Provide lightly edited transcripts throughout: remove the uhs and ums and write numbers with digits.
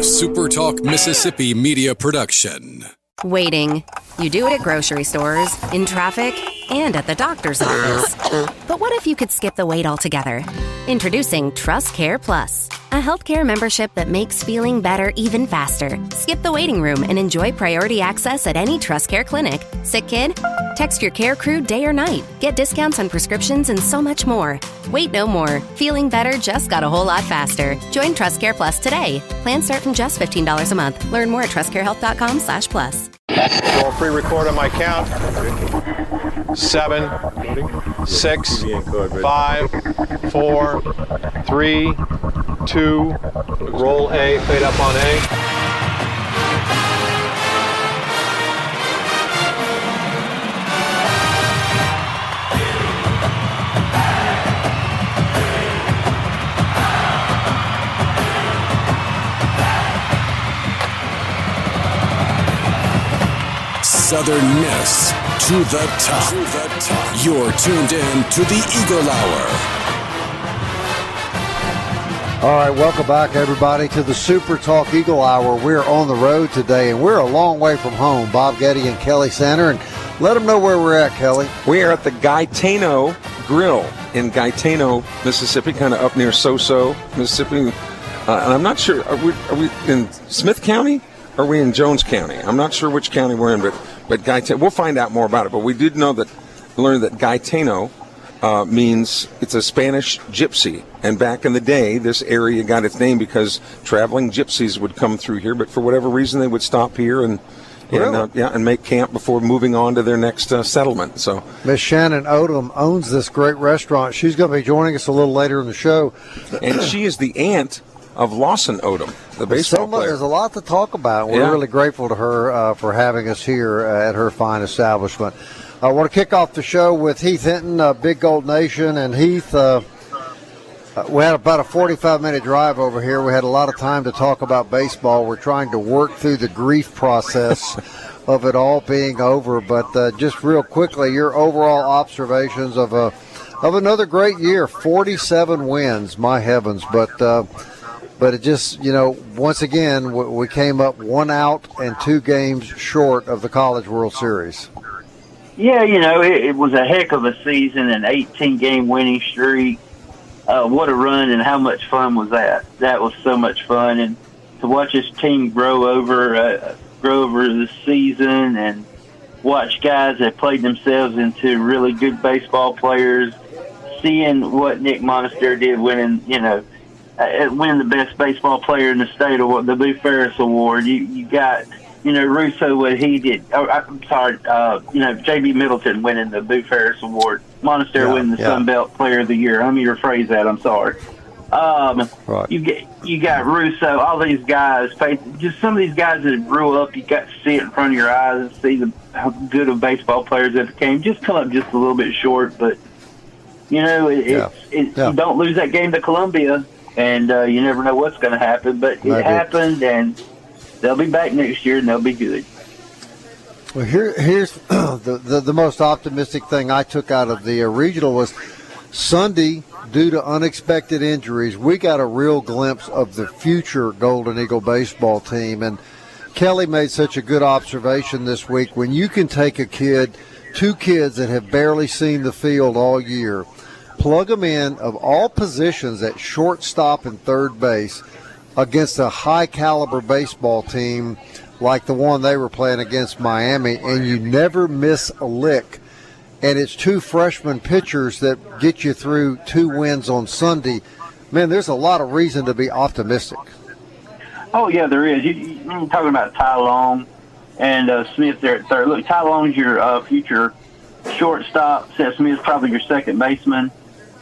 SuperTalk Mississippi media production. Waiting. You do it at grocery stores, in traffic, and at the doctor's office. But what if you could skip the wait altogether? Introducing Trust Care Plus, a healthcare membership that makes feeling better even faster. Skip the waiting room and enjoy priority access at any Trust Care clinic. Sick kid? Text your care crew day or night. Get discounts on prescriptions and so much more. Wait no more. Feeling better just got a whole lot faster. Join Trust Care Plus today. Plans start from just $15 a month. Learn more at trustcarehealth.com/plus. We'll pre-record on my count. 7, 6, 5, 4, 3, 2. Roll A, fade up on A. Southern Miss to the top. You're tuned in to the Eagle Hour. All right, welcome back, everybody, to the SuperTalk Eagle Hour. We're on the road today, and we're a long way from home. Bob Getty and Kelly Center, and let them know where we're at, Kelly. We are at the Gitano Grill in Gitano, Mississippi, kind of up near Soso, Mississippi. And I'm not sure, are we in Smith County? Or are we in Jones County? I'm not sure which county we're in, but Gitano, we'll find out more about it. But we did learn that Gitano means it's a Spanish gypsy. And back in the day, this area got its name because traveling gypsies would come through here. But for whatever reason, they would stop here and make camp before moving on to their next settlement. So Miss Shannon Odom owns this great restaurant. She's going to be joining us a little later in the show. And she is the aunt of Lawson Odom, the baseball player. There's a lot to talk about. We're really grateful to her for having us here at her fine establishment. I want to kick off the show with Heath Hinton, Big Gold Nation. And Heath, we had about a 45-minute drive over here. We had a lot of time to talk about baseball. We're trying to work through the grief process of it all being over. But just real quickly, your overall observations of another great year, 47 wins, my heavens. But it just, once again, we came up 1 out and 2 games short of the College World Series. Yeah, it was a heck of a season, an 18-game winning streak. What a run, and how much fun was that? That was so much fun. And to watch this team grow over the season and watch guys that played themselves into really good baseball players, seeing what Nick Monastery did winning the best baseball player in the state, or the Boo Ferris Award. You got, Russo, what he did. J.B. Middleton winning the Boo Ferris Award. Monastery winning the Sun Belt Player of the Year. Let me rephrase that. I'm sorry. Right. You got Russo, all these guys. Just some of these guys that grew up, you got to see it in front of your eyes and see how good of baseball players they became. Just come up just a little bit short, but, you don't lose that game to Columbia. And you never know what's going to happen, but it happened, and they'll be back next year, and they'll be good. Well, here's the most optimistic thing I took out of the regional was Sunday, due to unexpected injuries, we got a real glimpse of the future Golden Eagle baseball team. And Kelly made such a good observation this week. When you can take two kids that have barely seen the field all year, plug them in of all positions at shortstop and third base against a high-caliber baseball team like the one they were playing against Miami, and you never miss a lick. And it's 2 freshman pitchers that get you through 2 wins on Sunday. Man, there's a lot of reason to be optimistic. Oh, yeah, there is. You're talking about Ty Long and Smith there at third. Look, Ty Long's your future shortstop. Seth Smith's probably your second baseman.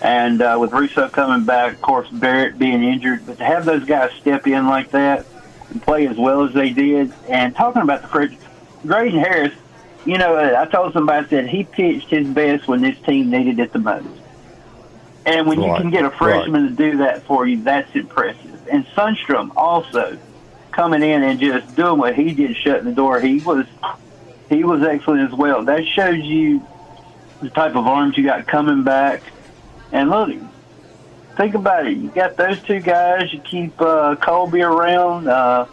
And with Russo coming back, of course, Barrett being injured. But to have those guys step in like that and play as well as they did. And talking about the fridge, Graydon Harris, I told somebody, I said, he pitched his best when this team needed it the most. And when you can get a freshman to do that for you, that's impressive. And Sundstrom also coming in and just doing what he did, shutting the door. He was excellent as well. That shows you the type of arms you got coming back. And look, think about it. You got those two guys. You keep Colby around.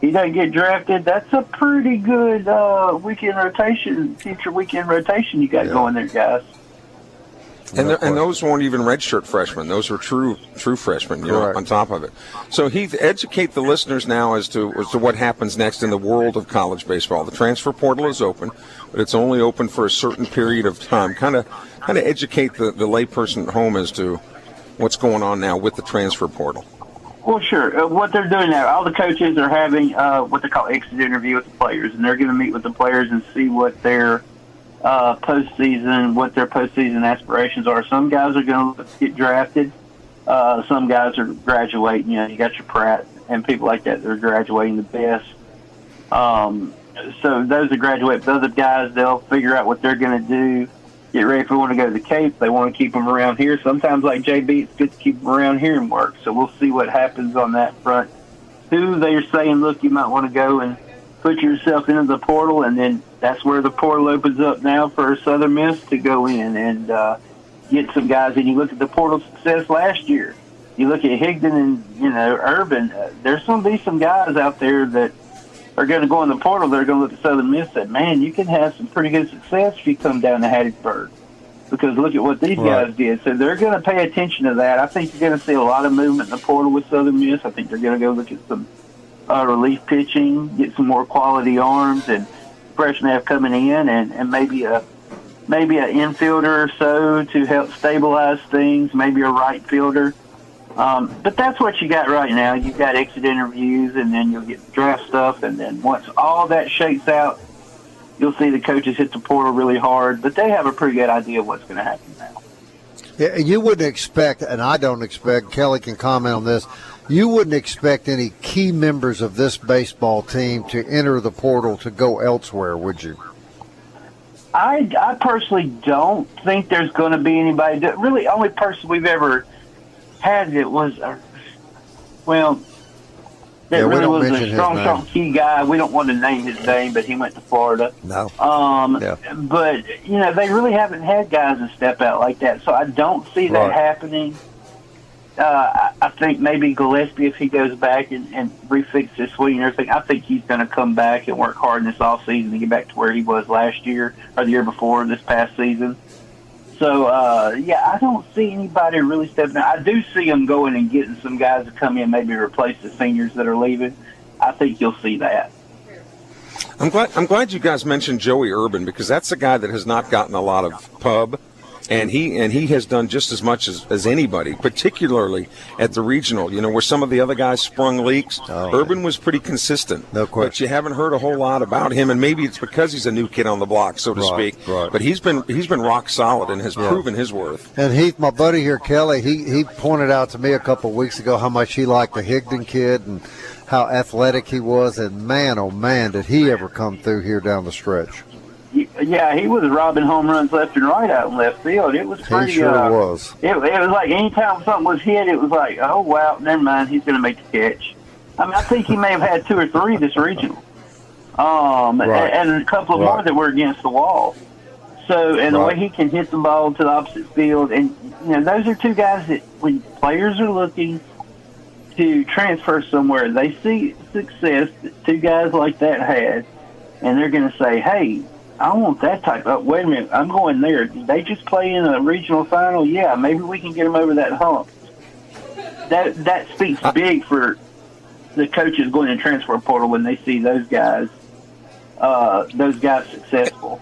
He doesn't get drafted. That's a pretty good future weekend rotation you got going there, guys. And those weren't even redshirt freshmen. Those were true freshmen, on top of it. So, Heath, educate the listeners now as to what happens next in the world of college baseball. The transfer portal is open, but it's only open for a certain period of time. Kind of educate the layperson at home as to what's going on now with the transfer portal. Well, sure. What they're doing now, all the coaches are having what they call exit interview with the players, and they're going to meet with the players and see what their postseason aspirations are. Some guys are going to get drafted. Some guys are graduating. You got your Pratt and people like that are graduating the best. So those that graduate, the other guys, they'll figure out what they're going to do. Get ready if they want to go to the Cape. They want to keep them around here. Sometimes, like JB, it's good to keep them around here and work. So we'll see what happens on that front. Who they're saying, look, you might want to go and put yourself into the portal, and then that's where the portal opens up now for Southern Miss to go in and get some guys. And you look at the portal success last year. You look at Higdon and, Urban. There's going to be some guys out there that are going to go in the portal. They're going to look at Southern Miss and say, man, you can have some pretty good success if you come down to Hattiesburg. Because look at what these guys did. So they're going to pay attention to that. I think you're going to see a lot of movement in the portal with Southern Miss. I think they're going to go look at some relief pitching, get some more quality arms and freshmen have coming in, and maybe an infielder or so to help stabilize things, maybe a right fielder. But that's what you got right now. You've got exit interviews, and then you'll get draft stuff, and then once all that shakes out, you'll see the coaches hit the portal really hard. But they have a pretty good idea of what's going to happen now. Yeah, you wouldn't expect, and I don't expect, Kelly can comment on this, you wouldn't expect any key members of this baseball team to enter the portal to go elsewhere, would you? I personally don't think there's going to be anybody. Really, only person we've ever had that was, that really was a strong key guy. We don't want to name his name, but he went to Florida. No. But, they really haven't had guys that step out like that, so I don't see that happening. I think maybe Gillespie, if he goes back and refixes his swing and everything, I think he's going to come back and work hard in this offseason to get back to where he was last year or the year before, this past season. So, I don't see anybody really stepping out. I do see them going and getting some guys to come in, maybe replace the seniors that are leaving. I think you'll see that. I'm glad you guys mentioned Joey Urban, because that's a guy that has not gotten a lot of pub. And he has done just as much as anybody, particularly at the regional. Where some of the other guys sprung leaks, Urban was pretty consistent. No question. But you haven't heard a whole lot about him, and maybe it's because he's a new kid on the block, so to speak. Right. But he's been rock solid and has proven his worth. And Heath, my buddy here, Kelly, he pointed out to me a couple of weeks ago how much he liked the Higdon kid and how athletic he was. And man, oh man, did he ever come through here down the stretch. Yeah, he was robbing home runs left and right out in left field. It was pretty. He sure was. It was like anytime something was hit, it was like, oh wow, never mind, he's going to make the catch. I mean, I think he may have had 2 or 3 this regional, and a couple of more that were against the wall. So, and the way he can hit the ball to the opposite field, and those are 2 guys that when players are looking to transfer somewhere, they see success that 2 guys like that had, and they're going to say, hey, I want that type of, wait a minute, I'm going there. Did they just play in a regional final? Yeah, maybe we can get them over that hump. That speaks big for the coaches going to transfer portal when they see those guys successful.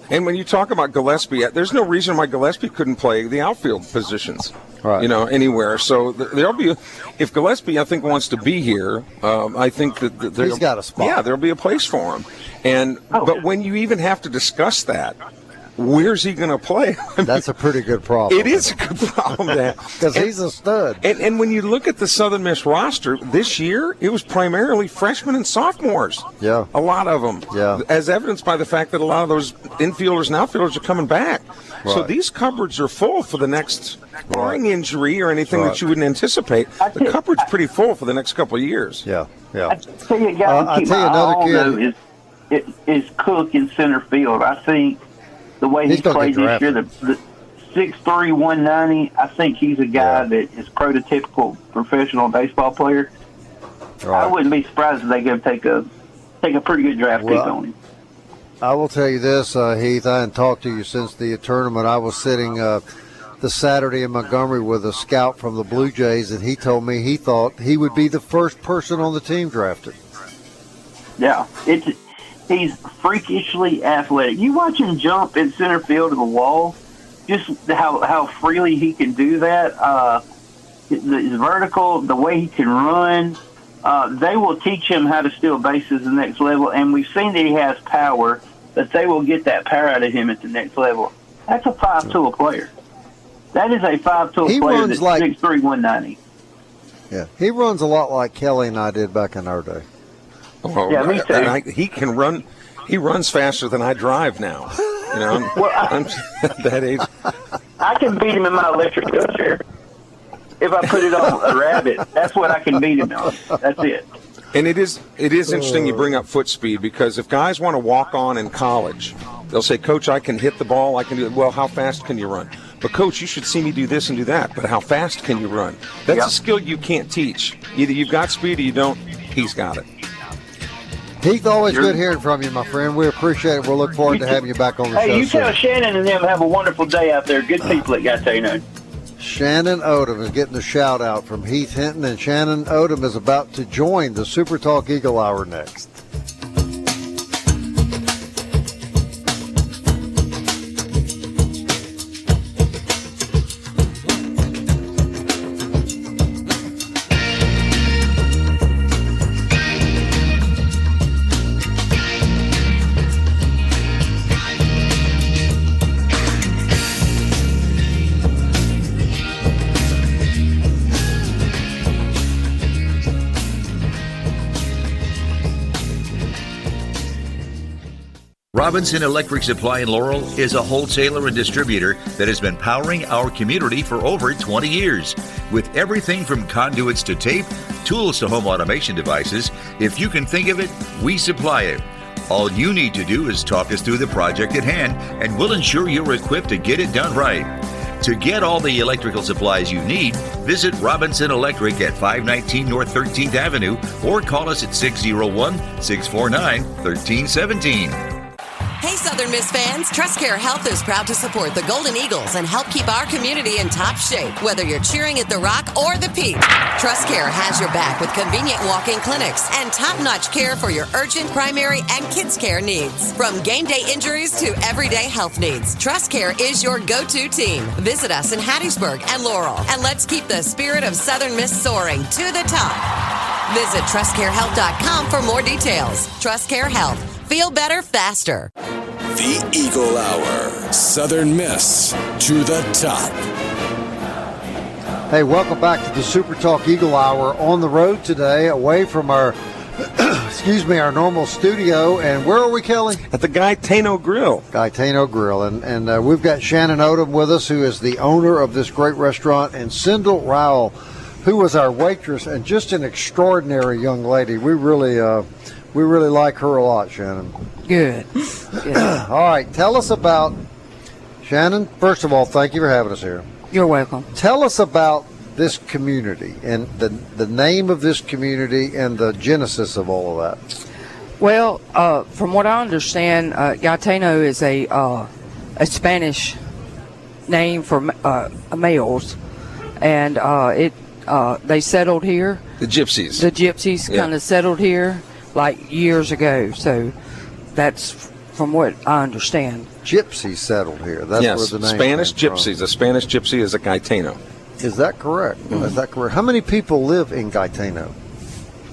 And when you talk about Gillespie, there's no reason why Gillespie couldn't play the outfield positions, anywhere. So there'll be, if Gillespie, I think, wants to be here, I think that he's got a spot. Yeah, there'll be a place for him. But when you even have to discuss that, where's he going to play? I mean, that's a pretty good problem. It is a good problem, because he's a stud. And when you look at the Southern Miss roster this year, it was primarily freshmen and sophomores. Yeah, a lot of them. Yeah, as evidenced by the fact that a lot of those infielders and outfielders are coming back. Right. So these cupboards are full for the next, barring injury or anything that you wouldn't anticipate. The cupboard's pretty full for the next couple of years. Yeah. I tell you, another kid is Cook in center field. I think the way he played this year, the 6'3", 190. I think he's a guy that is prototypical professional baseball player. Right. I wouldn't be surprised if they go take a pretty good draft pick on him. I will tell you this, Heath. I hadn't talked to you since the tournament. I was sitting the Saturday in Montgomery with a scout from the Blue Jays, and he told me he thought he would be the first person on the team drafted. Yeah, he's freakishly athletic. You watch him jump in center field to the wall, just how freely he can do that. His vertical, the way he can run. They will teach him how to steal bases at the next level, and we've seen that he has power, that they will get that power out of him at the next level. That's a 5-tool player. That is a 5-tool player that's 6'3", 190. Yeah, he runs a lot like Kelly and I did back in our day. Oh, yeah, me too. He can run. He runs faster than I drive now. You know, I'm that age. I can beat him in my electric wheelchair. If I put it on a rabbit, that's what I can beat him on. That's it. And it is interesting you bring up foot speed, because if guys want to walk on in college, they'll say, Coach, I can hit the ball, I can do it. Well, how fast can you run? But, Coach, you should see me do this and do that. But how fast can you run? That's a skill you can't teach. Either you've got speed or you don't. He's got it. Heath, always good hearing from you, my friend. We appreciate it. We'll look forward to having you back on the show. Hey, you tell Shannon and them have a wonderful day out there. Good people at Gitano. Shannon Odom is getting a shout out from Heath Hinton, and Shannon Odom is about to join the SuperTalk Eagle Hour next. Robinson Electric Supply in Laurel is a wholesaler and distributor that has been powering our community for over 20 years. With everything from conduits to tape, tools to home automation devices, if you can think of it, we supply it. All you need to do is talk us through the project at hand, and we'll ensure you're equipped to get it done right. To get all the electrical supplies you need, visit Robinson Electric at 519 North 13th Avenue or call us at 601-649-1317. Hey, Southern Miss fans, TrustCare Health is proud to support the Golden Eagles and help keep our community in top shape, whether you're cheering at the Rock or the Peak. TrustCare has your back with convenient walk-in clinics and top-notch care for your urgent, primary, and kids' care needs. From game day injuries to everyday health needs, TrustCare is your go-to team. Visit us in Hattiesburg and Laurel, and let's keep the spirit of Southern Miss soaring to the top. Visit TrustCareHealth.com for more details. TrustCare Health. Feel better faster. The Eagle Hour. Southern Miss to the top. Hey, welcome back to the SuperTalk Eagle Hour. On the road today, away from our, our normal studio. And where are we, Kelly? At the Gitano Grill. Gitano Grill. And we've got Shannon Odom with us, who is the owner of this great restaurant, and Sindel Rowell, who was our waitress, and just an extraordinary young lady. We really like her a lot, Shannon. Good. All right, tell us about, Shannon, first of all, thank you for having us here. You're welcome. Tell us about this community and the name of this community and the genesis of all of that. Well, from what I understand, Gitano is a Spanish name for males, and they settled here. The Gypsies. The Gypsies kind of settled here like years ago, so that's from what I understand. Gypsies settled here. That's where the name Spanish came Gypsies. From. A Spanish Gypsy is a Gitano. Is that correct? Mm-hmm. Is that correct? How many people live in Gitano?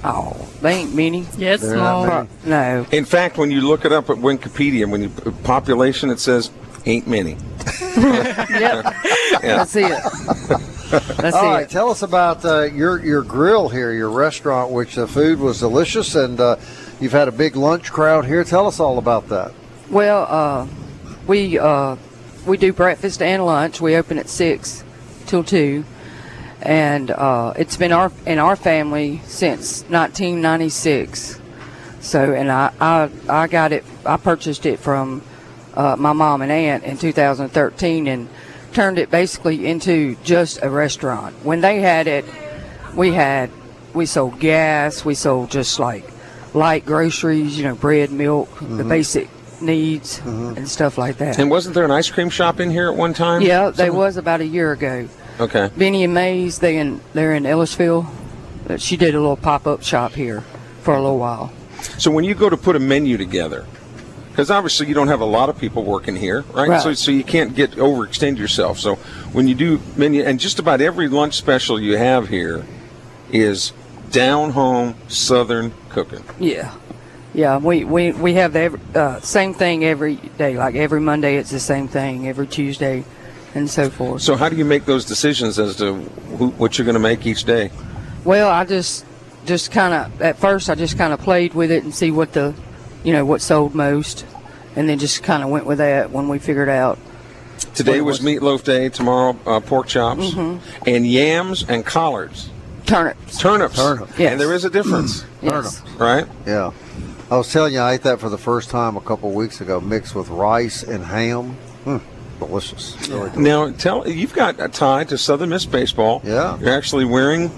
Oh, they ain't many. Yes, small. No. In fact, when you look it up at Wikipedia, when you population, it says ain't many. Yep. That's it. All right, tell us about your grill here, your restaurant, which the food was delicious, and you've had a big lunch crowd here. Tell us all about that. Well, we do breakfast and lunch. We open at 6 till 2, and it's been in our family since 1996. So, and I got it. I purchased it from my mom and aunt in 2013, and turned it basically into just a restaurant. When they had it, we sold gas, we sold just like light groceries, bread, milk, the basic needs and stuff like that. And wasn't there an ice cream shop in here at one time? Yeah, there was about a year ago. Okay. Benny and May's, they're in Ellisville. She did a little pop-up shop here for a little while. So when you go to put a menu together, because obviously you don't have a lot of people working here, right? So you can't overextend yourself. So when you do menu, and just about every lunch special you have here is down-home Southern cooking. Yeah. Yeah, we have the same thing every day. Like every Monday it's the same thing, every Tuesday, and so forth. So how do you make those decisions as to what you're going to make each day? Well, I just kind of, at first I just kind of played with it and see what what sold most, and then just kind of went with that when we figured out. Today was meatloaf day, tomorrow pork chops, and yams and collards. Turnips. Yes. And there is a difference. Yes. Right? Yeah. I was telling you, I ate that for the first time a couple of weeks ago, mixed with rice and ham. Delicious. Really delicious. Now, you've got a tie to Southern Miss Baseball. Yeah. You're actually wearing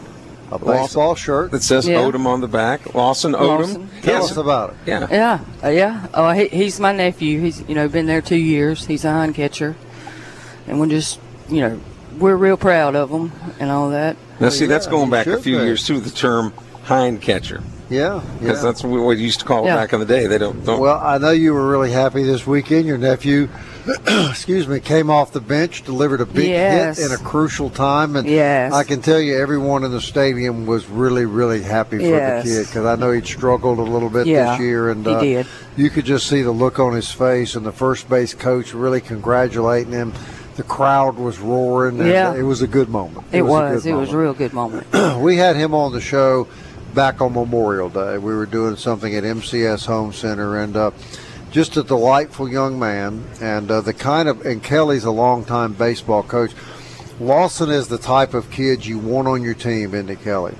a baseball shirt that says Odom on the back. Lawson Odom. Tell us about it. Yeah. Yeah. Oh, he's my nephew. He's been there 2 years. He's a hind catcher, and we're just we're real proud of him and all that. Now, see, that's going back a few years too. The term hind catcher. Yeah, because that's what we used to call it back in the day. They don't. Well, I know you were really happy this weekend. Your nephew, came off the bench, delivered a big hit in a crucial time, and I can tell you, everyone in the stadium was really, really happy for the kid, because I know he'd struggled a little bit this year, and he did. You could just see the look on his face, and the first base coach really congratulating him. The crowd was roaring. And it was a good moment. It was a real good moment. We had him on the show back on Memorial Day. We were doing something at MCS Home Center, and just a delightful young man, and and Kelly's a longtime baseball coach. Lawson is the type of kid you want on your team, isn't he, Kelly?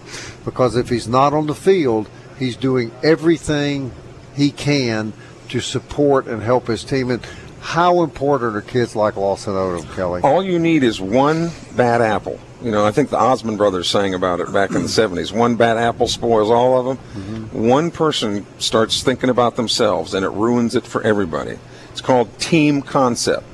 Because if he's not on the field, he's doing everything he can to support and help his team. And how important are kids like Lawson Odom, Kelly? All you need is one bad apple. I think the Osmond brothers sang about it back in the 70s. One bad apple spoils all of them. One person starts thinking about themselves, and it ruins it for everybody. It's called team concept.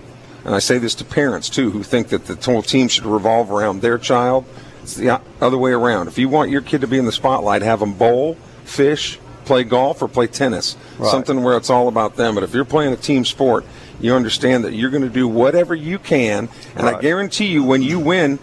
And I say this to parents, too, who think that the whole team should revolve around their child. It's the other way around. If you want your kid to be in the spotlight, have them bowl, fish, play golf, or play tennis. Right. Something where it's all about them. But if you're playing a team sport, you understand that you're going to do whatever you can. And I guarantee you, when you win,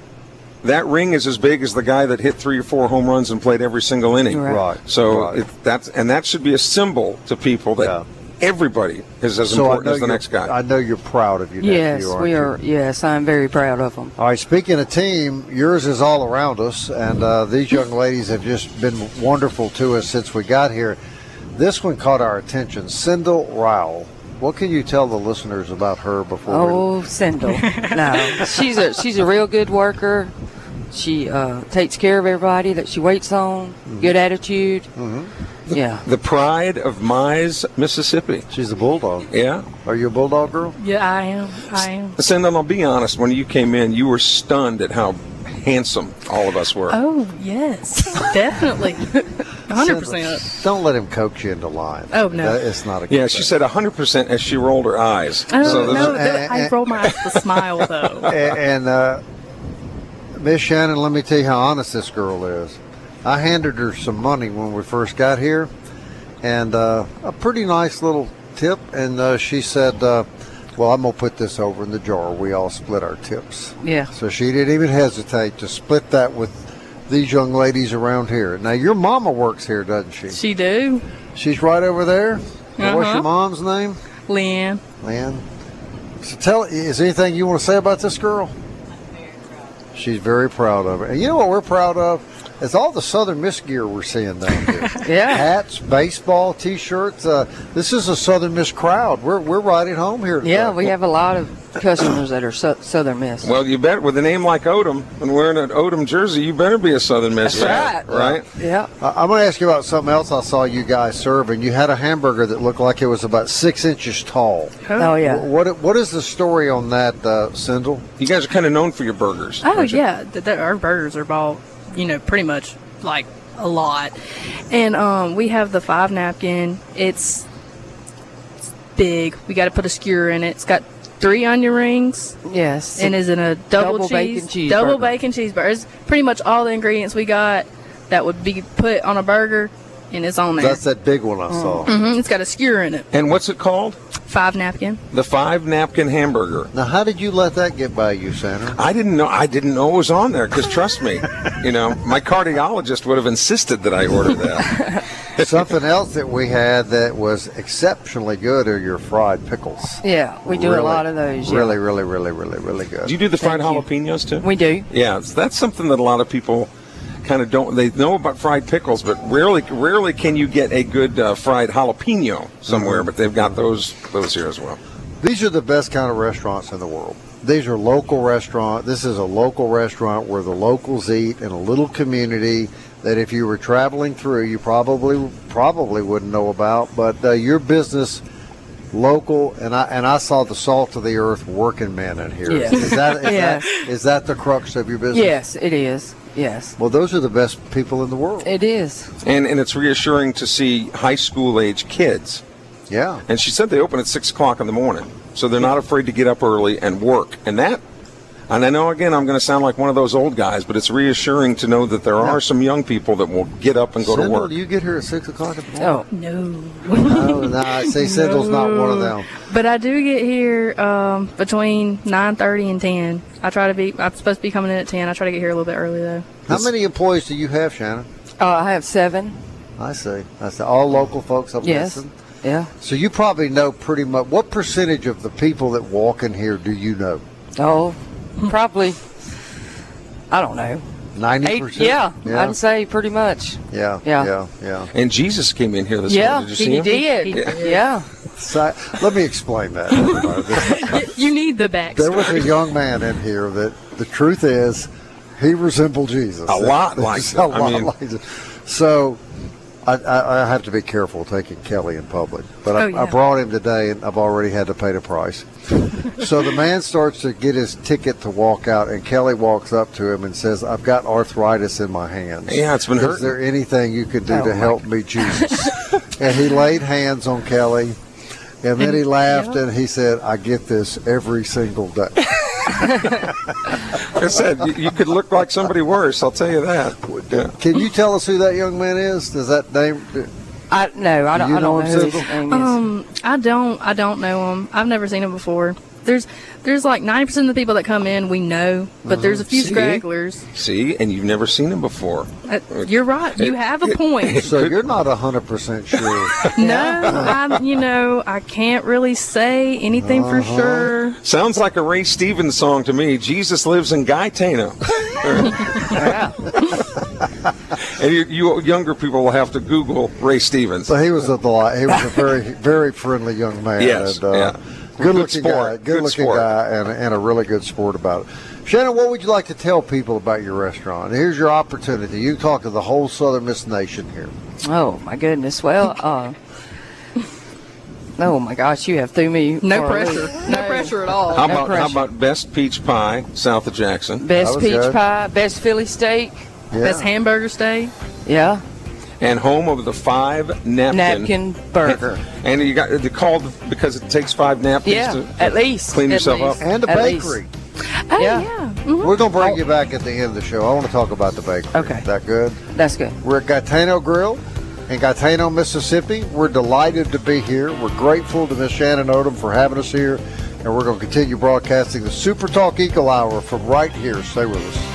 that ring is as big as the guy that hit 3 or 4 home runs and played every single inning. Right. So that should be a symbol to people that everybody is as important as the next guy. I know you're proud of your nephew. Yes, we are. Yes, I'm very proud of him. All right, speaking of team, yours is all around us, and these young ladies have just been wonderful to us since we got here. This one caught our attention, Sindel Rowell. What can you tell the listeners about her before? Sindel. No, she's a real good worker. She takes care of everybody that she waits on. Good attitude. Yeah. The pride of Mize, Mississippi. She's a bulldog. Yeah. Are you a bulldog girl? Yeah, I am. Sindel, I'll be honest. When you came in, you were stunned at how handsome all of us were. Oh, yes. Definitely. 100%. Don't let him coax you into lying. Oh, no. It's not a good thing. She said 100% as she rolled her eyes. Oh, no, I rolled my eyes to smile, though. And Miss Shannon, let me tell you how honest this girl is. I handed her some money when we first got here, and a pretty nice little tip, and she said, well, I'm going to put this over in the jar. We all split our tips. Yeah. So she didn't even hesitate to split that with these young ladies around here. Now, your mama works here, doesn't she? She do. She's right over there? What's your mom's name? Lynn. Lynn. So is there anything you want to say about this girl? She's very proud of her. And you know what we're proud of? It's all the Southern Miss gear we're seeing down here. Yeah. Hats, baseball, T-shirts. This is a Southern Miss crowd. We're right at home here today. Yeah, we have a lot of customers that are Southern Miss. Well, you bet with a name like Odom and wearing an Odom jersey, you better be a Southern Miss fan, right? Yeah. I'm going to ask you about something else I saw you guys serving. You had a hamburger that looked like it was about 6 inches tall. Oh, yeah. What is the story on that, Sindel? You guys are kind of known for your burgers. Oh, yeah. Our burgers are bought, pretty much like a lot. And we have the 5 napkin. It's big. We got to put a skewer in it. It's got 3 onion rings. Yes. And is in a double bacon cheeseburger. Double bacon cheeseburger. It's pretty much all the ingredients we got that would be put on a burger, and it's on there. That's that big one I saw. It's got a skewer in it. And what's it called? 5 napkin. The 5 napkin hamburger. Now, how did you let that get by you, Sandra? I didn't know it was on there because trust me, my cardiologist would have insisted that I order that. Something else that we had that was exceptionally good are your fried pickles. Yeah, we do a lot of those. Yeah. Really, really, really, really, really good. Do you do the fried Thank jalapenos too? We do. Yeah, that's something that a lot of people kind of don't. They know about fried pickles, but rarely can you get a good fried jalapeno somewhere. But they've got those here as well. These are the best kind of restaurants in the world. These are local restaurants. This is a local restaurant where the locals eat in a little community that if you were traveling through, you probably wouldn't know about. But your business, local, and I saw the salt of the earth working men in here. Yes. Is that the crux of your business? Yes, it is. Yes. Well, those are the best people in the world. It is. And it's reassuring to see high school age kids. Yeah. And she said they open at 6 o'clock in the morning, so they're not afraid to get up early and work. And I know, again, I'm going to sound like one of those old guys, but it's reassuring to know that there are some young people that will get up and go to work. Do you get here at 6 o'clock in the morning? Oh. No. No, see, Sindle's not one of them. But I do get here between 9:30 and 10. I'm supposed to be coming in at 10. I try to get here a little bit early, though. How many employees do you have, Shannon? I have 7. I see. All local folks up Yes. Liston? Yeah. So you probably know pretty much. What percentage of the people that walk in here do you know? Oh, probably, I don't know. 90%? Yeah, I'd say pretty much. Yeah. And Jesus came in here this morning. Did you see him? He did. Yeah. So, let me explain that. everybody. You need the backstory. There was a young man in here that the truth is he resembled Jesus. A lot like He's it. a lot like it. So I have to be careful taking Kelly in public. But I brought him today, and I've already had to pay the price. So the man starts to get his ticket to walk out, and Kelly walks up to him and says, "I've got arthritis in my hands. Yeah, it's been hurting. Is there anything you can do to help me, Jesus?" And he laid hands on Kelly, and then he laughed, and he said, "I get this every single day." I said, you could look like somebody worse, I'll tell you that. Yeah. Can you tell us who that young man is? Does that name... I don't know who his name is. I don't know him. I've never seen him before. There's like 90% of the people that come in we know, but there's a few stragglers. See, and you've never seen him before. You're right. You have a point. So you're not 100% sure. No, I can't really say anything for sure. Sounds like a Ray Stevens song to me. Jesus lives in Gitano. Yeah. And you younger people will have to Google Ray Stevens. So he was a delight. He was a very, very friendly young man. Yes, and, good-looking guy, guy, and a really good sport about it. Shannon, what would you like to tell people about your restaurant? Here's your opportunity. You talk to the whole Southern Miss Nation here. Oh my goodness. Well, oh my gosh, you have threw me. No pressure. No pressure at all. How about best peach pie south of Jackson? Best peach pie, best Philly steak, best hamburger steak. Yeah. And home of the 5 napkin burger. And you got it called because it takes 5 napkins to at least clean yourself up. And a bakery. Oh, yeah. Mm-hmm. We're going to bring you back at the end of the show. I want to talk about the bakery. Okay. Is that good? That's good. We're at Gitano Grill in Gitano, Mississippi. We're delighted to be here. We're grateful to Miss Shannon Odom for having us here. And we're going to continue broadcasting the SuperTalk Eagle Hour from right here. Stay with us.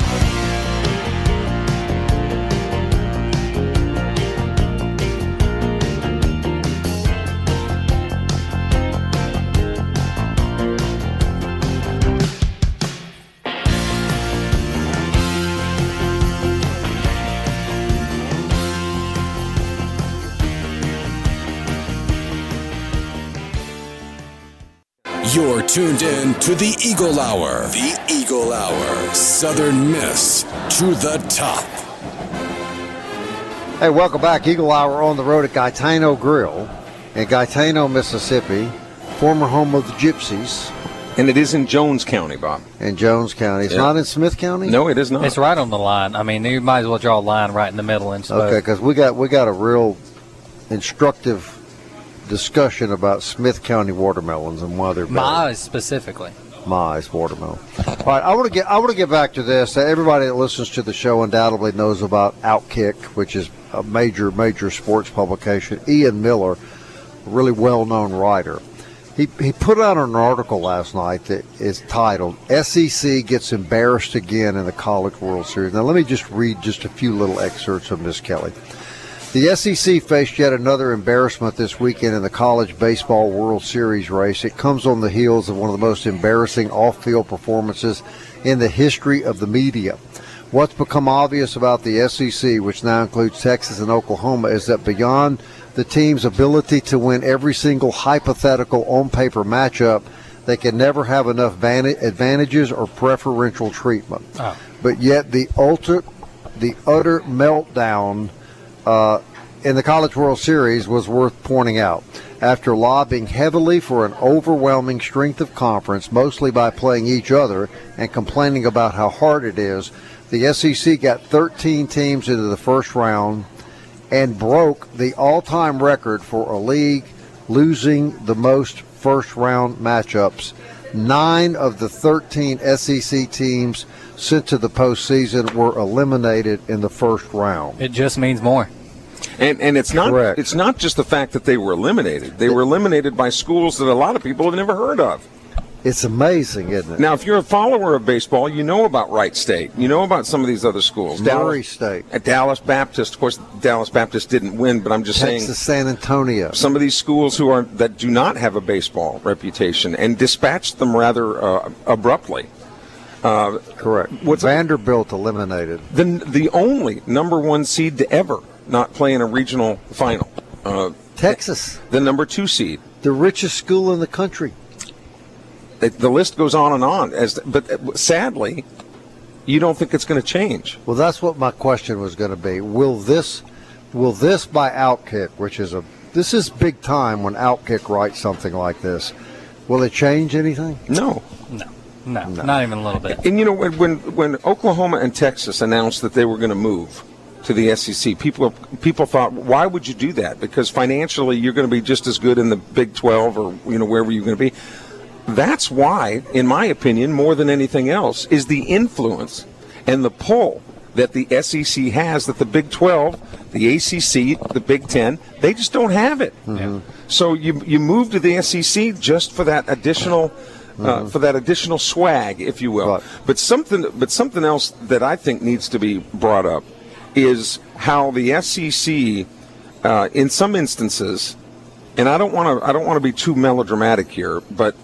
You're tuned in to the Eagle Hour. The Eagle Hour. Southern Miss to the top. Hey, welcome back. Eagle Hour on the road at Gitano Grill in Gitano, Mississippi, former home of the Gypsies. And it is in Jones County, Bob. In Jones County. It's not in Smith County? No, it is not. It's right on the line. I mean, you might as well draw a line right in the middle and stuff. Okay, because we got a real instructive discussion about Smith County watermelons and why they're better. Mize specifically. Mize watermelon. All right, I want to get back to this. Everybody that listens to the show undoubtedly knows about Outkick, which is a major sports publication. Ian Miller, a really well-known writer. He put out an article last night that is titled, SEC Gets Embarrassed Again in the College World Series. Now, let me just read just a few little excerpts of Miss Kelly. The SEC faced yet another embarrassment this weekend in the College Baseball World Series race. It comes on the heels of one of the most embarrassing off-field performances in the history of the media. What's become obvious about the SEC, which now includes Texas and Oklahoma, is that beyond the team's ability to win every single hypothetical on-paper matchup, they can never have enough advantages or preferential treatment. Oh. But yet the utter meltdown in the College World Series was worth pointing out. After lobbying heavily for an overwhelming strength of conference, mostly by playing each other and complaining about how hard it is, the SEC got 13 teams into the first round and broke the all-time record for a league losing the most first-round matchups. 9 of the 13 SEC teams sent to the postseason were eliminated in the first round. It just means more. And it's not Correct. It's not just the fact that they were eliminated. They were eliminated by schools that a lot of people have never heard of. It's amazing, isn't it? Now, if you're a follower of baseball, you know about Wright State. You know about some of these other schools. Murray State. Dallas Baptist. Of course, Dallas Baptist didn't win, but I'm just saying. Texas San Antonio. Some of these schools that do not have a baseball reputation and dispatched them rather abruptly. Correct. Vanderbilt eliminated. The only number 1 seed to ever not play in a regional final. Texas. The number 2 seed. The richest school in the country. The list goes on and on. But sadly, you don't think it's going to change. Well, that's what my question was going to be. Will this by Outkick, this is big time when Outkick writes something like this, will it change anything? No, not even a little bit. And you know, when Oklahoma and Texas announced that they were going to move to the SEC, people thought, why would you do that? Because financially, you're going to be just as good in the Big 12 or wherever you're going to be. That's why, in my opinion, more than anything else, is the influence and the pull that the SEC has that the Big 12, the ACC, the Big 10, they just don't have it. Mm-hmm. So you move to the SEC just for that additional swag, if you will. Right. But something else that I think needs to be brought up is how the SEC, in some instances, and I don't want to be too melodramatic here, but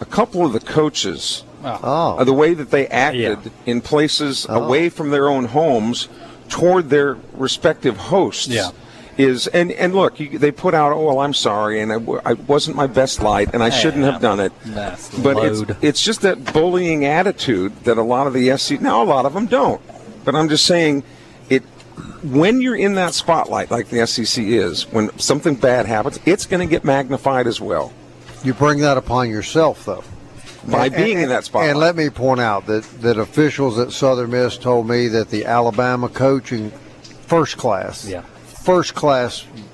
a couple of the coaches, the way that they acted in places away from their own homes toward their respective hosts is, and look, they put out, I'm sorry, and I wasn't my best light, and I shouldn't have done it. But it's just that bullying attitude that a lot of the SEC, now a lot of them don't, but I'm just saying, when you're in that spotlight like the SEC is, when something bad happens, it's going to get magnified as well. You bring that upon yourself, though. By being in that spotlight. And let me point out that officials at Southern Miss told me that the Alabama coach in first class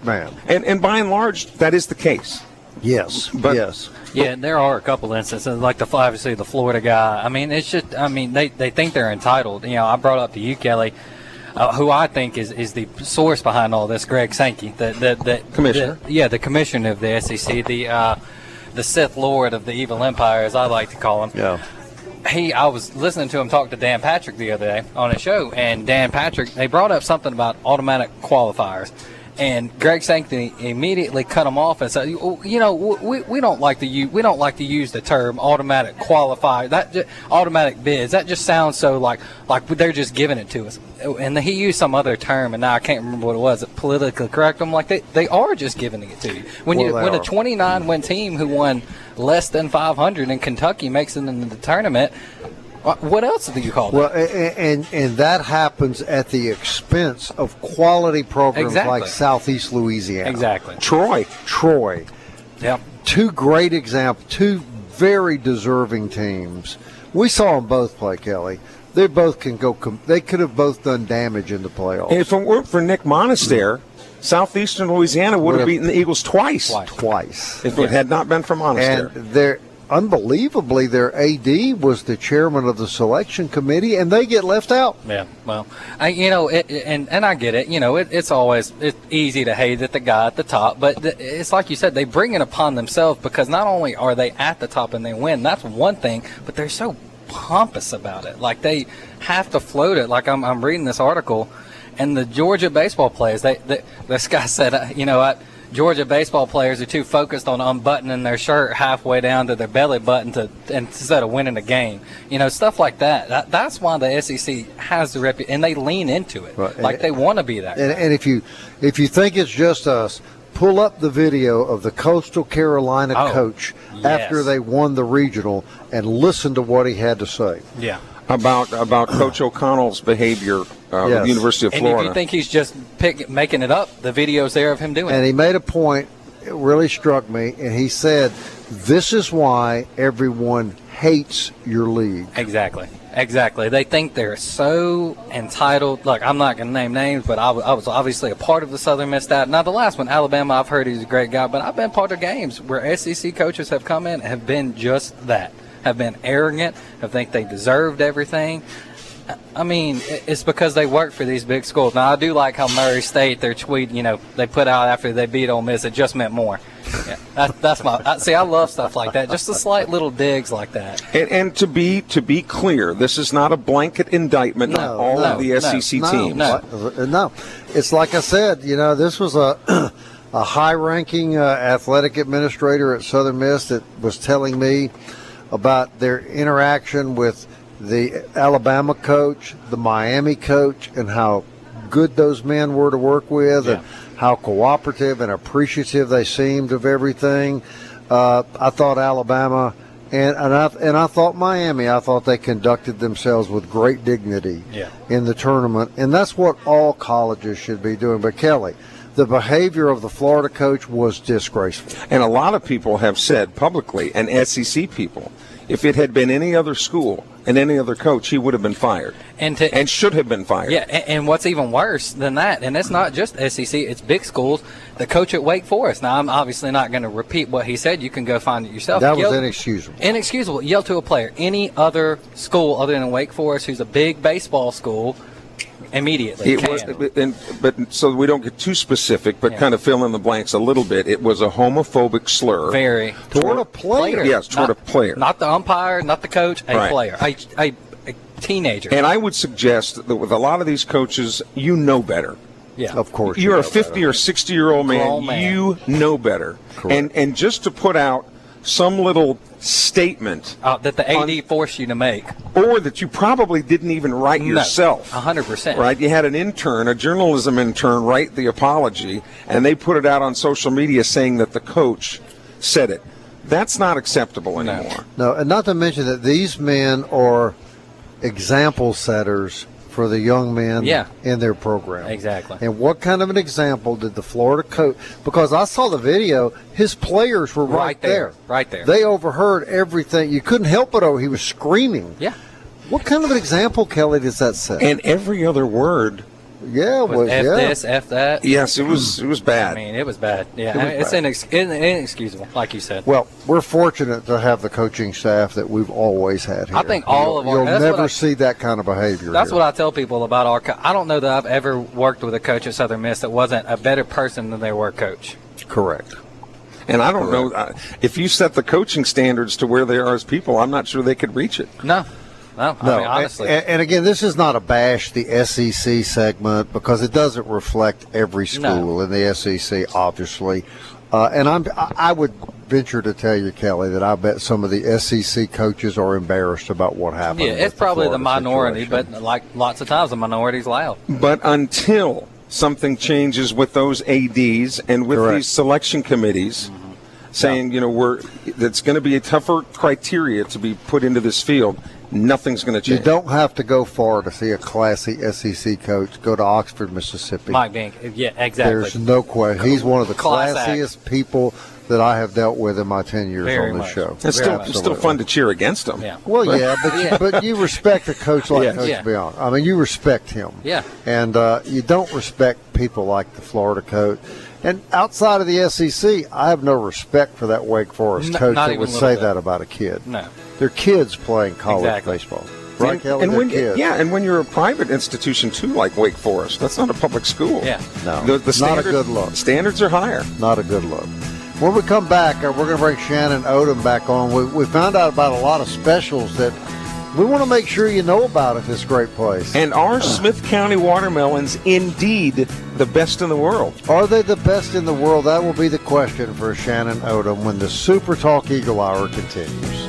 man. And by and large, that is the case. Yes, yes. Yeah, there are a couple instances, like obviously the Florida guy. I mean, it's just, they think they're entitled. I brought up to you, Kelly, who I think is the source behind all this, Greg Sankey, the commissioner. The commissioner of the SEC, the Sith Lord of the evil empire, as I like to call him. Yeah. I was listening to him talk to Dan Patrick the other day on a show, and Dan Patrick, they brought up something about automatic qualifiers. And Greg Sankey immediately cut him off and said, "You know, we don't like to use the term automatic qualifier, automatic bids. That just sounds so like they're just giving it to us." And he used some other term, and now I can't remember what it was. Politically correct. I'm like, they are just giving it to you. When a 29-win team who won less than 500 in Kentucky makes it into the tournament. What else do you call that? Well, and that happens at the expense of quality programs like Southeast Louisiana. Exactly. Troy. Yep. Two great examples, two very deserving teams. We saw them both play, Kelly. They both can go. They could have both done damage in the playoffs. If it weren't for Nick Monaster, Southeastern Louisiana would have beaten the Eagles twice. If it had not been for Monaster. And unbelievably, their AD was the chairman of the selection committee, and they get left out. Yeah, well, I get it. You know, it's easy to hate at the guy at the top, but it's like you said, they bring it upon themselves because not only are they at the top and they win, that's one thing, but they're so pompous about it. Like they have to float it. Like I'm reading this article, and the Georgia baseball players, this guy said, Georgia baseball players are too focused on unbuttoning their shirt halfway down to their belly button instead of winning a game. You know, stuff like that. That's why the SEC has the reputation, and they lean into it. Right. Like they want to be that. And if you think it's just us, pull up the video of the Coastal Carolina coach after they won the regional and listen to what he had to say. Yeah. About Coach O'Connell's behavior with the University of Florida. And if you think he's just making it up, the video's there of him doing it. And he made a point, it really struck me, and he said, this is why everyone hates your league. Exactly. They think they're so entitled. Look, I'm not going to name names, but I was obviously a part of the Southern Miss staff. Now, the last one, Alabama, I've heard he's a great guy, but I've been part of games where SEC coaches have come in and have been just that. Have been arrogant, have think they deserved everything. I mean, it's because they work for these big schools. Now, I do like how Murray State, their tweet, they put out after they beat Ole Miss, it just meant more. Yeah, that's I love stuff like that, just the slight little digs like that. And to be clear, this is not a blanket indictment on all of the SEC teams. No, it's like I said, this was a high-ranking athletic administrator at Southern Miss that was telling me about their interaction with the Alabama coach, the Miami coach, and how good those men were to work with, and how cooperative and appreciative they seemed of everything. I thought Alabama and I thought Miami, I thought they conducted themselves with great dignity in the tournament, and that's what all colleges should be doing. But Kelly, the behavior of the Florida coach was disgraceful. And a lot of people have said publicly, and SEC people, if it had been any other school and any other coach, he would have been fired and should have been fired. Yeah, and what's even worse than that, and it's not just SEC, it's big schools, the coach at Wake Forest. Now, I'm obviously not going to repeat what he said. You can go find it yourself. That was inexcusable. Inexcusable. Yell to a player. Any other school other than Wake Forest who's a big baseball school, immediately. But so we don't get too specific, but kind of fill in the blanks a little bit. It was a homophobic slur. Very. Toward a player. Yes, toward a player. Not the umpire, not the coach, a player. A teenager. And I would suggest that with a lot of these coaches, you know better. Yeah. Of course. You're a 50 or 60-year-old man. You know better. And just to put out some little statement that the AD forced you to make, or that you probably didn't even write yourself. 100%. Right? You had an intern, a journalism intern, write the apology, and they put it out on social media saying that the coach said it. That's not acceptable anymore. No, and not to mention that these men are example setters for the young men in their program. Exactly. And what kind of an example did the Florida coach, because I saw the video, his players were right there. Right there. They overheard everything. You couldn't help it, he was screaming. Yeah. What kind of an example, Kelly, does that set? And every other word. Yeah, it was. F this, F that. Yes, it was bad. I mean, it was bad. Yeah, it's inexcusable, like you said. Well, we're fortunate to have the coaching staff that we've always had here. I think all of our. You'll never see that kind of behavior. That's here. what I tell people about our. I don't know that I've ever worked with a coach at Southern Miss that wasn't a better person than they were coach. Correct. And I don't know if you set the coaching standards to where they are as people, I'm not sure they could reach it. No. No, I mean, honestly. And again, this is not a bash the SEC segment because it doesn't reflect every school in the SEC, obviously. And I would venture to tell you, Kelly, that I bet some of the SEC coaches are embarrassed about what happened. Yeah, it's probably the minority, situation. but like lots of times, the minority's loud. But until something changes with those ADs and with these selection committees, saying, that's going to be a tougher criteria to be put into this field, nothing's going to change. You don't have to go far to see a classy SEC coach. Go to Oxford, Mississippi. Mike Bink, yeah, exactly. There's no question. He's one of the Class classiest people that I have dealt with in my 10 years on this show. It's still fun to cheer against him. Yeah. Well, yeah, but you respect a coach like Coach Beyond. I mean, you respect him. Yeah. And you don't respect people like the Florida coach. And outside of the SEC, I have no respect for that Wake Forest coach that would say that about a kid. No. They're kids playing college baseball. Right, Kelly? And kids. and when you're a private institution, too, like Wake Forest, that's not a public school. Yeah. No, the not a good look. Standards are higher. Not a good look. When we come back, we're going to bring Shannon Odom back on. We found out about a lot of specials that we want to make sure you know about at this great place. And are Smith County watermelons indeed the best in the world? Are they the best in the world? That will be the question for Shannon Odom when the Super Talk Eagle Hour continues.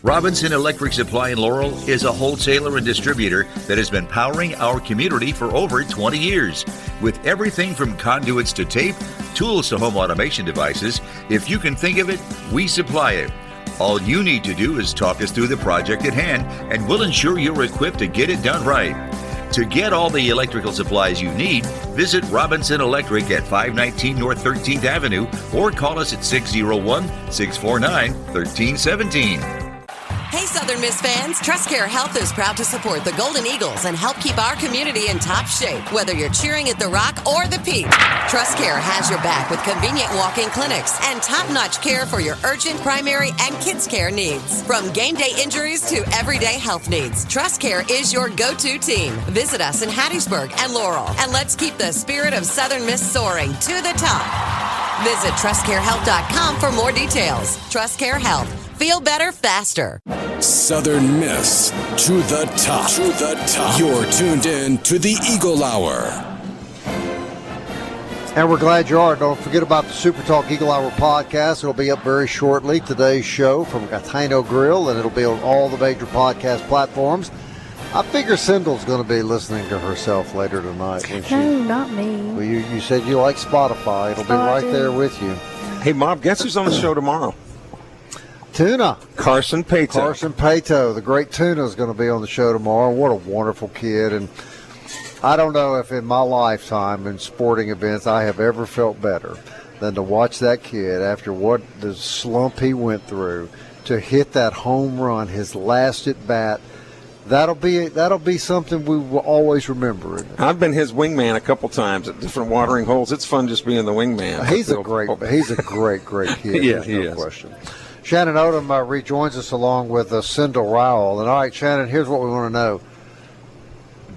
Robinson Electric Supply in Laurel is a wholesaler and distributor that has been powering our community for over 20 years. With everything from conduits to tape, tools to home automation devices, if you can think of it, we supply it. All you need to do is talk us through the project at hand, and we'll ensure you're equipped to get it done right. To get all the electrical supplies you need, visit Robinson Electric at 519 North 13th Avenue or call us at 601-649-1317. Hey, Southern Miss fans, TrustCare Health is proud to support the Golden Eagles and help keep our community in top shape, whether you're cheering at the Rock or the Peak. TrustCare has your back with convenient walk-in clinics and top-notch care for your urgent, primary, and kids' care needs. From game day injuries to everyday health needs, TrustCare is your go-to team. Visit us in Hattiesburg and Laurel, and let's keep the spirit of Southern Miss soaring to the top. Visit TrustCareHealth.com for more details. TrustCare Health. Feel better faster. Southern Miss to the top. To the top. You're tuned in to the Eagle Hour. And we're glad you are. Don't forget about the Super Talk Eagle Hour podcast. It'll be up very shortly. Today's show from Gitano Grill, and it'll be on all the major podcast platforms. I figure Cindel's going to be listening to herself later tonight. No, not me. Well, you said you like Spotify. It'll be right there with you. Hey, Bob, guess who's on the show tomorrow? Tuna. Carson Pato. Carson Pato, the great Tuna, is going to be on the show tomorrow. What a wonderful kid. And I don't know if in my lifetime in sporting events I have ever felt better than to watch that kid after what the slump he went through to hit that home run, his last at bat. That'll be something we will always remember. I've been his wingman a couple times at different watering holes. It's fun just being the wingman. He's a great kid. Yeah, There's no question. Shannon Odom rejoins us along with Cindel Rowell. And all right, Shannon, here's what we want to know.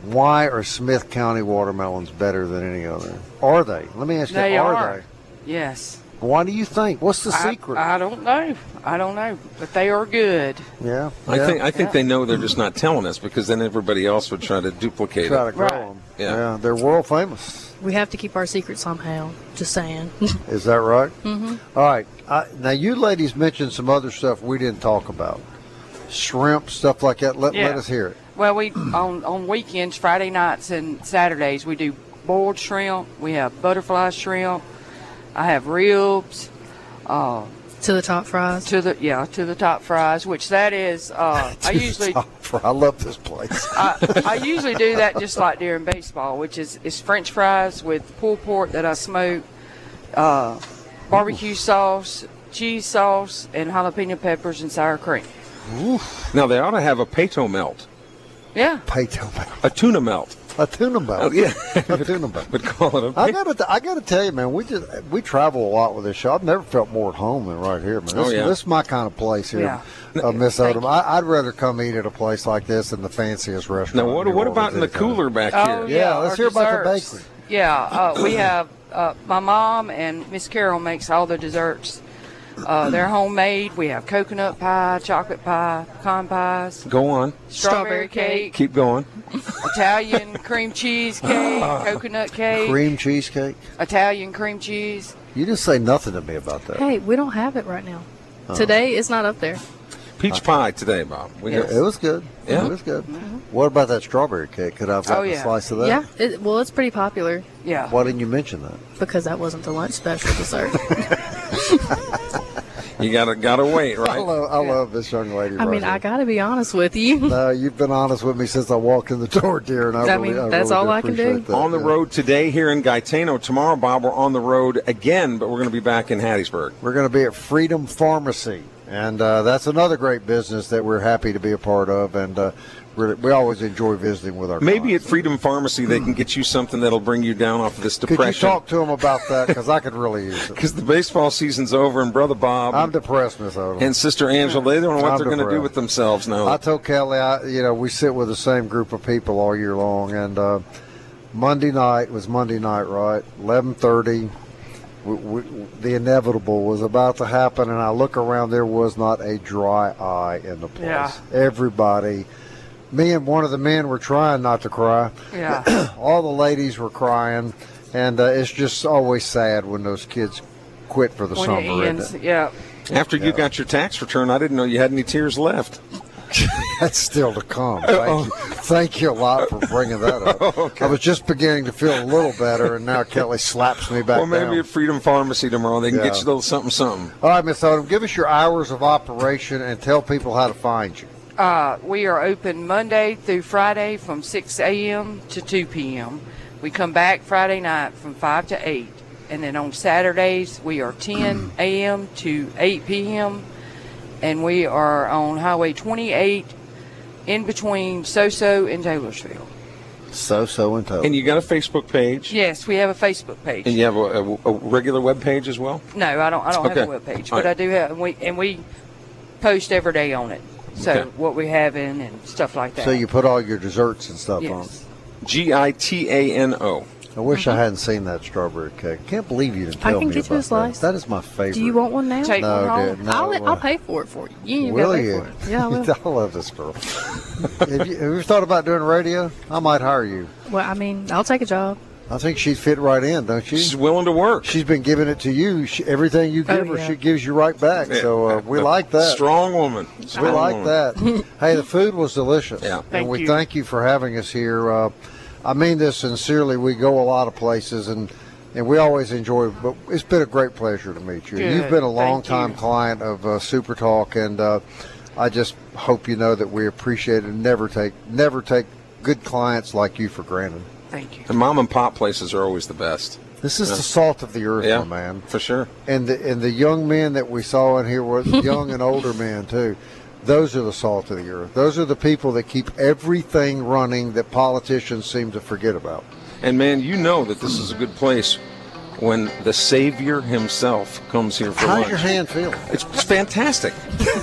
Why are Smith County watermelons better than any other? Are they? Let me ask you, are they? Yes. Why do you think? What's the secret? I don't know. But they are good. Yeah. I think they know they're just not telling us because then everybody else would try to duplicate Try to it. grow them. Yeah, they're world famous. We have to keep our secret somehow. Just saying. Is that right? Mm-hmm. All right. Now, you ladies mentioned some other stuff we didn't talk about. Shrimp, stuff like that. Let us hear it. Well, we on weekends, Friday nights and Saturdays, we do boiled shrimp. We have butterfly shrimp. I have ribs. To the top fries. To the top fries, which that is. I usually. I love this place. I usually do that just like during baseball, which is French fries with pulled pork that I smoke, barbecue sauce, cheese sauce, and jalapeno peppers and sour cream. Now they ought to have a Pato melt. Yeah. Pay-to melt. A tuna melt. A tuna melt. Oh, yeah. A tuna melt. But call it a I gotta tell you, man, we travel a lot with this show. I've never felt more at home than right here, man. This is my kind of place here, Miss Odom. I'd rather come eat at a place like this than the fanciest restaurant. Now, what about in the cooler back here? Yeah, let's hear about the bakery. Yeah, we have my mom and Miss Carol makes all the desserts. They're homemade. We have coconut pie, chocolate pie, pecan pies. Go on. Strawberry cake. Keep going. Italian cream cheese cake, coconut cake. Cream cheesecake. Italian cream cheese. You didn't say nothing to me about that. Hey, we don't have it right now. Today, it's not up there. Peach pie today, Bob. It was good. Yeah. It was good. What about that strawberry cake? Could I have gotten a slice of that? Yeah, it's pretty popular. Yeah. Why didn't you mention that? Because that wasn't the lunch special dessert. You gotta wait, right? I love this young lady. I mean, I gotta be honest with you. No, you've been honest with me since I walked in the door, dear, and I really that's all I can do. That, on the road today here in Gitano. Tomorrow, Bob, we're on the road again, but we're going to be back in Hattiesburg. We're going to be at Freedom Pharmacy, and that's another great business that we're happy to be a part of, and we always enjoy visiting with our Maybe clients. at Freedom Pharmacy they can get you something that'll bring you down off of this depression. Could you talk to them about that? Because I could really use it. Because the baseball season's over, and Brother Bob I'm depressed, Miss Odom. and Sister Angela, they don't know what I'm they're going to do depressed. with themselves now. I told Kelly, we sit with the same group of people all year long, and Monday night, right? 11:30. The inevitable was about to happen, and I look around. There was not a dry eye in the place. Yeah. Everybody. Me and one of the men were trying not to cry. Yeah. All the ladies were crying, and it's just always sad when those kids quit for the When summer. it ends, isn't it? yeah. After you got your tax return, I didn't know you had any tears left. That's still to come. Thank you a lot for bringing that up. Okay. I was just beginning to feel a little better, and now Kelly slaps me back Well, maybe down. at Freedom Pharmacy tomorrow they can get Yeah. you a little something. All right, Miss Odom, give us your hours of operation and tell people how to find you. We are open Monday through Friday from 6 a.m. to 2 p.m. We come back Friday night from 5 to 8. And then on Saturdays, we are 10 a.m. to 8 p.m. And we are on Highway 28 in between Soso and Taylorsville. So and total. And you got a Facebook page? Yes, we have a Facebook page. And you have a regular web page as well? No, I don't Okay. have a web page, All but right. I do have, and we post every day on it. So Okay. what we're having and stuff like that. So you put all your desserts and stuff on. Yes. Gitano. I wish I hadn't seen that strawberry cake. Can't believe you didn't I tell can me get you about a slice. that. That is my favorite. Do you want one now? Take No, one home. dude, no. I'll pay for it for you. You ain't Will gotta pay you? for it. Yeah, I will. I love this girl. Have you ever thought about doing radio? I might hire you. Well, I mean, I'll take a job. I think she'd fit right in, don't you? She's willing to work. She's been giving it to you. Everything you give her, yeah. she gives you right back. So we like that. Strong woman. We Strong like woman. that. Hey, the food was delicious. Yeah. And Thank we you. thank you for having us here. I mean this sincerely. We go a lot of places, and we always enjoy it. But it's been a great pleasure to meet you. Good. You've been a Thank long-time you. client of SuperTalk, and I just hope you know that we appreciate it and never take good clients like you for granted. Thank you. The mom and pop places are always the best. This is the salt of the earth, Yeah, my man. for sure. And the young men that we saw in here were young and older men too. Those are the salt of the earth. Those are the people that keep everything running that politicians seem to forget about. And man, you know that this is a good place when the Savior himself comes here for How's lunch. your hand feel? It's fantastic.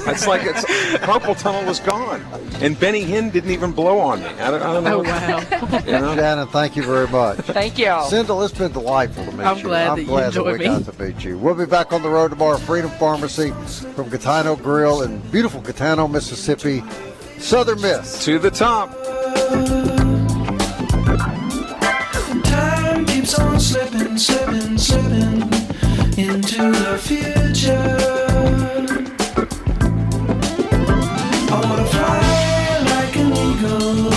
It's like carpal tunnel was gone, and Benny Hinn didn't even blow on me. I don't know. Oh, wow. You know? Shannon, thank you very much. Thank y'all. Cyndal, it's been delightful to meet I'm you. glad that you enjoyed we me. got to meet you. We'll be back on the road tomorrow. Freedom Pharmacy from Gitano Grill in beautiful Gitano, Mississippi. Southern Miss. To the top. Time keeps on slipping, slipping, slipping into the future. I wanna fly like an eagle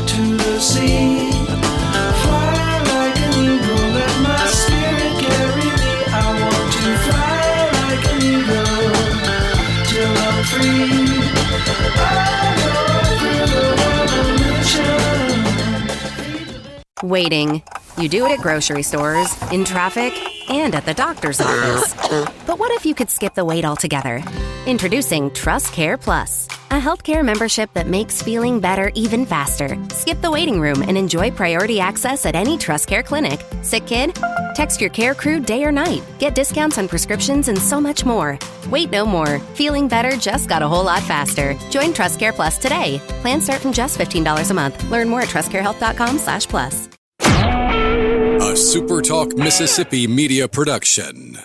to the sea. Fly like an eagle, let my spirit carry me. I want to fly like an eagle till I'm free. I go through the revolution. Waiting. You do it at grocery stores, in traffic, and at the doctor's office. But what if you could skip the wait altogether? Introducing Trust Care Plus, A healthcare membership that makes feeling better even faster. Skip the waiting room and enjoy priority access at any TrustCare clinic. Sick kid? Text your care crew day or night. Get discounts on prescriptions and so much more. Wait no more. Feeling better just got a whole lot faster. Join TrustCare Plus today. Plans start from just $15 a month. Learn more at trustcarehealth.com/plus. A SuperTalk Mississippi media production.